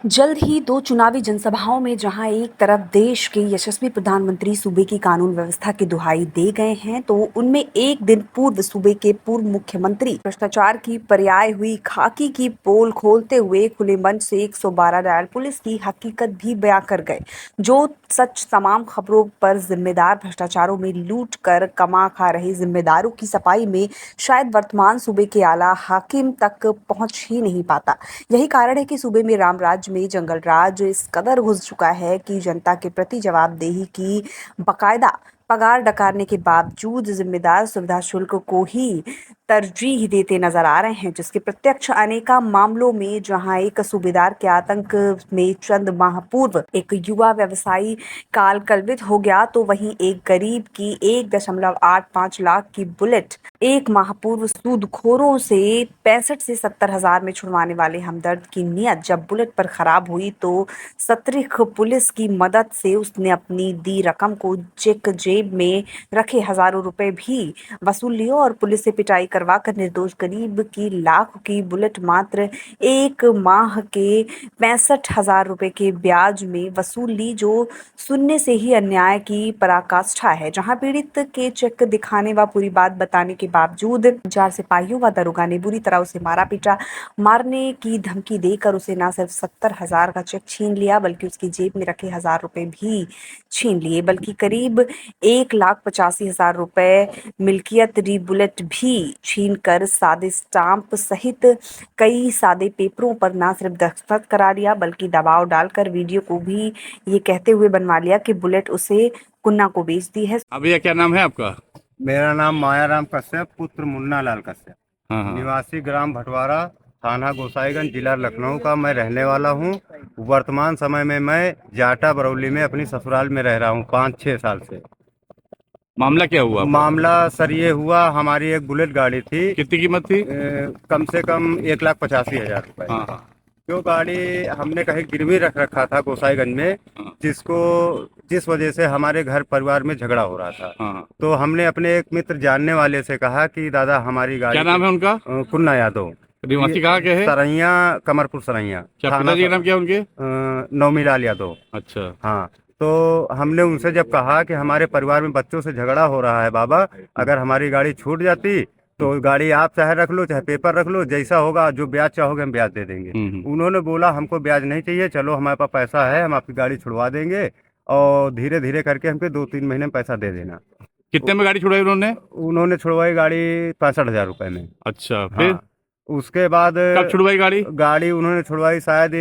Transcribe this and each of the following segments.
जल्द ही दो चुनावी जनसभाओं में जहां एक तरफ देश के यशस्वी प्रधानमंत्री सूबे की कानून व्यवस्था की दुहाई दे गए हैं, तो उनमें एक दिन पूर्व सूबे के पूर्व मुख्यमंत्री भ्रष्टाचार की पर्याय हुई खाकी की पोल खोलते हुए खुले मंच से 112 डायल पुलिस की हकीकत भी बयां कर गए, जो सच तमाम खबरों पर जिम्मेदार भ्रष्टाचारों में लूट कर कमा खा रहे जिम्मेदारों की सफाई में शायद वर्तमान सूबे के आला हाकिम तक पहुंच ही नहीं पाता। यही कारण है कि सूबे में राम राज्य में जंगल राज इस कदर घुस चुका है कि जनता के प्रति जवाबदेही की बकायदा पगार डकारने के बावजूद जिम्मेदार सुविधा शुल्क को ही तरजीह देते नजर आ रहे हैं, जिसके प्रत्यक्ष अनेका मामलों में जहां एक सूबेदार के आतंक में चंद माह पूर्व एक युवा व्यवसायी काल कलवित हो गया, तो वहीं एक गरीब की 1.85 लाख की बुलेट एक माह पूर्व सूदखोरों से 65 से 70 हजार में छुड़वाने वाले हमदर्द की नीयत जब बुलेट पर खराब हुई, तो सतरिख पुलिस की मदद से उसने अपनी दी रकम को चेक जेब में रखे हजारों रुपए भी वसूल लिए और पुलिस से पिटाई करवा कर निर्दोष गरीब की लाख की बुलेट मात्र एक माह के 65 हजार रुपए के ब्याज में वसूल ली, जो सुनने से ही अन्याय की पराकाष्ठा है। जहां पीड़ित के चेक दिखाने व पूरी बात बताने के बावजूद 4 सिपाहियों व दरोगा ने बुरी तरह उसे मारा पीटा, मारने की धमकी देकर उसे न सिर्फ 70 हजार का चेक छीन लिया, बल्कि उसकी जेब में रखे हजार रुपए भी छीन लिए, बल्कि करीब 1,85,000 रुपए मिल्कियत री बुलेट भी छीन कर सादे स्टाम्प सहित कई सादे पेपरों पर न सिर्फ दस्तखत करा लिया, बल्कि दबाव डालकर वीडियो को भी ये कहते हुए बनवा लिया कि बुलेट उसे कुन्ना को बेच दी है। अब भैया क्या नाम है आपका? मेरा नाम मायाराम कश्यप पुत्र मुन्ना लाल कश्यप, हाँ। निवासी ग्राम भटवारा, थाना गोसाईगंज, जिला लखनऊ का मैं रहने वाला हूँ। वर्तमान समय में मैं जाटा बरौली में अपनी ससुराल में रह रहा हूँ 5-6 साल से। मामला क्या हुआ आपका? मामला सर ये हुआ, हमारी एक बुलेट गाड़ी थी। कितनी कीमत थी? कम से कम 1,85,000 रुपए। हाँ। जो गाड़ी हमने कहीं गिरवी रख रखा था गोसाईगंज में, जिस वजह से हमारे घर परिवार में झगड़ा हो रहा था। हाँ। तो हमने अपने एक मित्र जानने वाले से कहा कि दादा हमारी गाड़ी, क्या नाम है उनका? कुन्ना यादव, निवासी कहाँ के है? सरैया, कमरपुर सरैया। क्या पिताजी का नाम क्या है उनके? नवमीलाल यादव। अच्छा। हाँ, तो हमने उनसे जब कहा कि हमारे परिवार में बच्चों से झगड़ा हो रहा है बाबा, अगर हमारी गाड़ी छूट जाती तो गाड़ी आप चाहे रख लो चाहे पेपर रख लो, जैसा होगा जो ब्याज चाहोगे हम ब्याज दे देंगे। उन्होंने बोला हमको ब्याज नहीं चाहिए, चलो हमारे पास पैसा है, हम आपकी गाड़ी छुड़वा देंगे और धीरे धीरे करके हमको 2-3 महीने में पैसा दे देना। कितने में गाड़ी छुड़वाई उन्होंने? उन्होंने छुड़वाई गाड़ी 65,000 रुपए में। अच्छा, फिर? हाँ, उसके बाद कब छुड़वाई गाड़ी? गाड़ी उन्होंने छुड़वाई शायद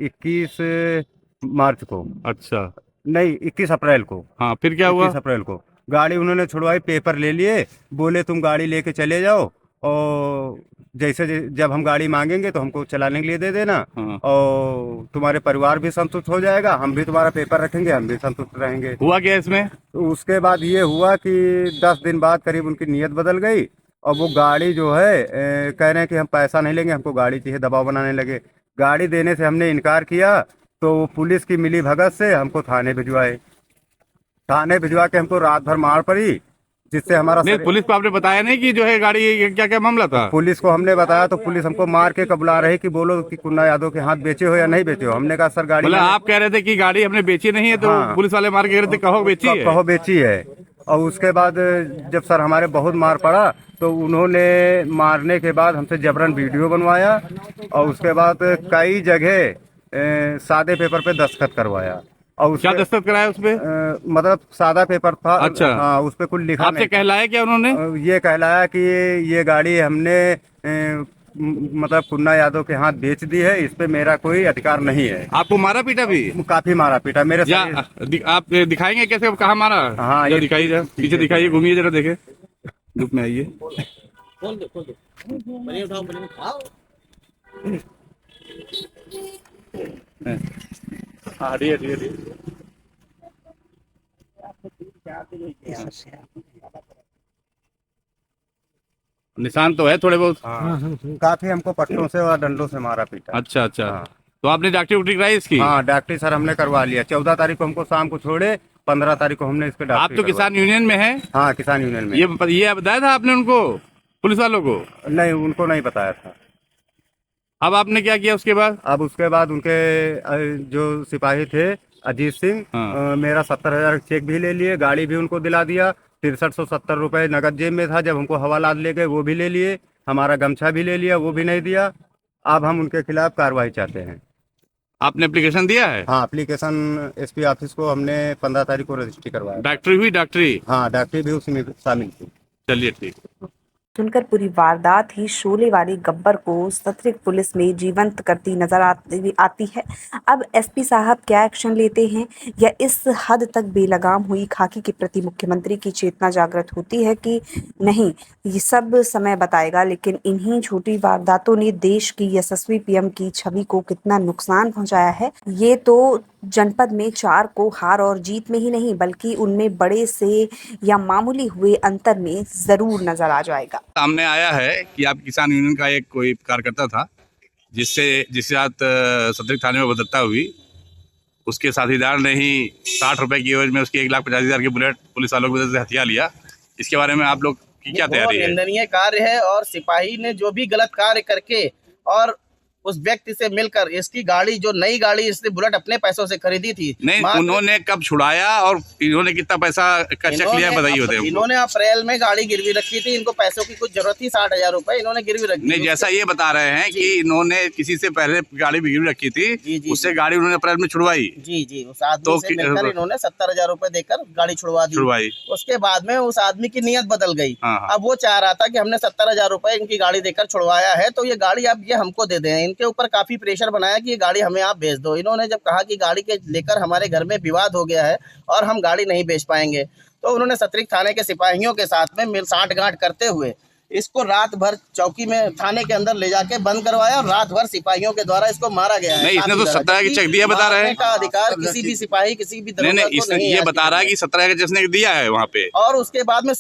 21 मार्च को। अच्छा, नहीं, 21 अप्रैल को। हाँ, फिर क्या हुआ? 21 अप्रैल को गाड़ी उन्होंने छुड़वाई, पेपर ले लिए, बोले तुम गाड़ी लेके चले जाओ और जैसे जब हम गाड़ी मांगेंगे तो हमको चलाने के लिए दे देना। हाँ। और तुम्हारे परिवार भी संतुष्ट हो जाएगा, हम भी तुम्हारा पेपर रखेंगे, हम भी संतुष्ट रहेंगे। हुआ क्या इसमें? तो उसके बाद ये हुआ कि 10 दिन बाद करीब उनकी नीयत बदल गई और वो गाड़ी जो है कह रहे हैं कि हम पैसा नहीं लेंगे, हमको गाड़ी चाहिए, दबाव बनाने लगे। गाड़ी देने से हमने इनकार किया तो पुलिस की मिली भगत से हमको थाने भिजवाए। थाने भिजवा के हमको रात भर मार पड़ी, जिससे हमारा नहीं, पुलिस को आपने बताया नहीं कि जो है गाड़ी क्या क्या मामला था? पुलिस को हमने बताया तो पुलिस हमको मार के कबुला रही कि बोलो कि कुन्ना यादव के हाथ बेचे हो या नहीं बेचे हो। हमने कहा सर गाड़ी, मतलब आप कह रहे थे कि गाड़ी हमने बेची नहीं है, तो हाँ। पुलिस वाले मार के कह रहे थे कहो बेची है। कहो बेची है। और उसके बाद जब सर हमारे बहुत मार पड़ा तो उन्होंने मारने के बाद हमसे जबरन वीडियो बनवाया और उसके बाद कई जगह सादे पेपर पे दस्तखत करवाया। और क्या दस्तखत कराया उसपे? मतलब सादा पेपर था। अच्छा। हाँ, उस पे कुछ लिखा आपसे नहीं। कहलाया क्या उन्होंने? ये कहलाया कि ये गाड़ी हमने मतलब कुन्ना यादव के हाथ बेच दी है, इस पे मेरा कोई अधिकार नहीं है। आपको मारा पीटा भी? काफी मारा पीटा मेरे या आप दिखाएंगे कैसे, कहाँ मारा? हाँ, ये दिखाइए जरा, पीछे दिखाइए, घूमिए जरा, देखे धूप में आइए। निशान तो है थोड़े बहुत? हाँ, काफी हमको पट्टों से और डंडों से मारा पीटा। अच्छा अच्छा। हाँ। तो आपने डॉक्टरी उक्टरी कराई इसकी? हाँ, डॉक्टरी सर हमने करवा लिया। 14 तारीख को हमको शाम को छोड़े, 15 तारीख को हमने इसके आप डॉक्टरी तो किसान यूनियन में हैं? हाँ, किसान यूनियन में। ये बताया था आपने उनको, पुलिस वालों को? नहीं, उनको नहीं बताया था। अब आपने क्या किया उसके बाद? अब उसके बाद उनके जो सिपाही थे अजीत सिंह, हाँ। मेरा 70,000 चेक भी ले लिए, गाड़ी भी उनको दिला दिया, 6370 रुपये नगद जेब में था, जब हमको हवालात ले गए वो भी ले लिए, हमारा गमछा भी ले लिया, वो भी नहीं दिया। अब हम उनके खिलाफ कार्रवाई चाहते हैं। आपने एप्लीकेशन दिया है? हाँ, एप्लीकेशन एसपी ऑफिस को हमने 15 तारीख को रजिस्ट्री करवाया। डॉक्टरी हुई? डॉक्टरी? हाँ, डॉक्टरी भी उसमें शामिल थी। चलिए ठीक। सुनकर पूरी वारदात ही शोले वाले गब्बर को सतर्क पुलिस में जीवंत करती नजर आती है। अब एसपी साहब क्या एक्शन लेते हैं या इस हद तक बेलगाम हुई खाकी के प्रति मुख्यमंत्री की चेतना जागृत होती है कि नहीं, ये सब समय बताएगा। लेकिन इन्हीं छोटी वारदातों ने देश की यशस्वी पीएम की छवि को कितना नुकसान पहुंचाया है, ये तो जनपद में 4 को हार और जीत में ही नहीं बल्कि उनमें बड़े से या मामूली हुए अंतर में जरूर नजर आ जाएगा। सामने आया है कि आप किसान यूनियन का एक कोई कार्यकर्ता था जिससे रात सदर थाने में भद्रता हुई, उसके साथीदार ने ही 60 रुपए की एवज में उसकी 1,50,000 की बुलेट पुलिस वालों की वजह से हथिया लिया। इसके बारे में आप लोग की क्या तैयारी है? निंदनीय कार्य है और सिपाही ने जो भी गलत कार्य करके और उस व्यक्ति से मिलकर इसकी गाड़ी, जो नई गाड़ी इसने बुलेट अपने पैसों से खरीदी थी, नहीं, उन्होंने कब छुड़ाया और इन्होंने कितना पैसा का चेक लिया बताइए होते हैं। इन्होंने अप्रैल में गाड़ी गिरवी रखी थी, इनको पैसों की कुछ जरूरत थी, 60,000 रुपए इन्होंने गिरवी रखी। नहीं, जैसा ये बता रहे हैं कि इन्होंने किसी से पहले गाड़ी गिरवी रखी थी, उससे गाड़ी उन्होंने अप्रैल में छुड़वाई। जी, उस आदमी से मिलकर इन्होंने 70,000 रुपए देकर गाड़ी छुड़वाई। उसके बाद में उस आदमी की नीयत बदल गई। अब वो चाह रहा था कि हमने 70,000 रुपए इनकी गाड़ी देकर छुड़वाया है तो ये गाड़ी अब ये हमको दे दें। इनके ऊपर काफी प्रेशर बनाया कि ये गाड़ी हमें आप बेच दो। इन्होंने जब कहा कि गाड़ी के लेकर हमारे घर में विवाद हो गया है और हम गाड़ी नहीं बेच पाएंगे, तो उन्होंने सतरिक थाने के सिपाहियों के साथ में मिल साठगांठ करते हुए इसको रात भर चौकी में थाने के अंदर ले जाके बंद करवाया और रात भर सिपाहियों के द्वारा इसको मारा गया है। नहीं, इसने तो 17 की चेक दिया बता रहे हैं। का अधिकार किसी भी सिपाही, किसी भी दरोगा को नहीं है। ये बता रहा है कि 17 का जिसने दिया है वहाँ पे। और उसके बाद में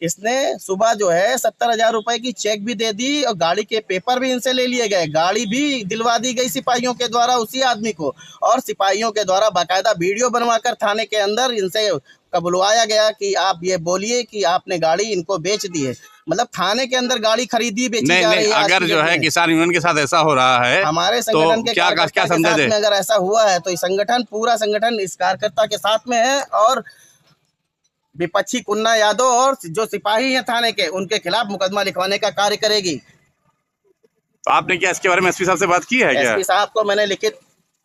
इसने सुबह जो है 70,000 रुपए की चेक भी दे दी और गाड़ी के पेपर भी इनसे ले लिए गए। गाड़ी भी दिलवा दी गई सिपाहियों के द्वारा उसी आदमी को, और सिपाहियों के द्वारा बाकायदा वीडियो बनवाकर थाने के अंदर इनसे कबुलवाया गया कि आप ये बोलिए कि आपने गाड़ी इनको बेच दी है। मतलब थाने के अंदर गाड़ी खरीदी बेची जा रही है। अगर जो है किसान यूनियन के साथ ऐसा हो रहा है, हमारे संगठन के क्या समझा में अगर ऐसा हुआ है तो पूरा संगठन इस कार्यकर्ता के साथ में है और विपक्षी कुन्ना यादव और जो सिपाही हैं थाने के, उनके खिलाफ मुकदमा लिखवाने का कार्य करेगी। तो आपने क्या इसके बारे में एसपी साहब से बात की है? क्या एसपी साहब को मैंने लिखित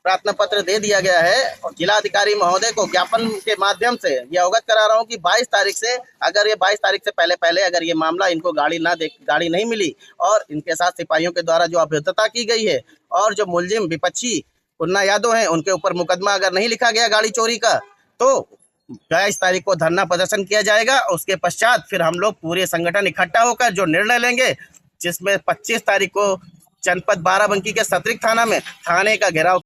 प्रार्थना पत्र दे दिया गया है और जिलाधिकारी महोदय को ज्ञापन के माध्यम से ये अवगत करा रहा हूँ कि 22 तारीख से, अगर ये 22 तारीख से पहले अगर ये मामला इनको गाड़ी नहीं मिली और इनके साथ सिपाहियों के द्वारा जो अभ्यर्थता की गई है और जो मुलजिम विपक्षी कुन्ना यादव हैं उनके ऊपर मुकदमा अगर नहीं लिखा गया गाड़ी चोरी का, तो 22 तारीख को धरना प्रदर्शन किया जाएगा। उसके पश्चात फिर हम लोग पूरे संगठन इकट्ठा होकर जो निर्णय लेंगे, जिसमें 25 तारीख को जनपद बाराबंकी के सतरिक थाना में थाने का घेराव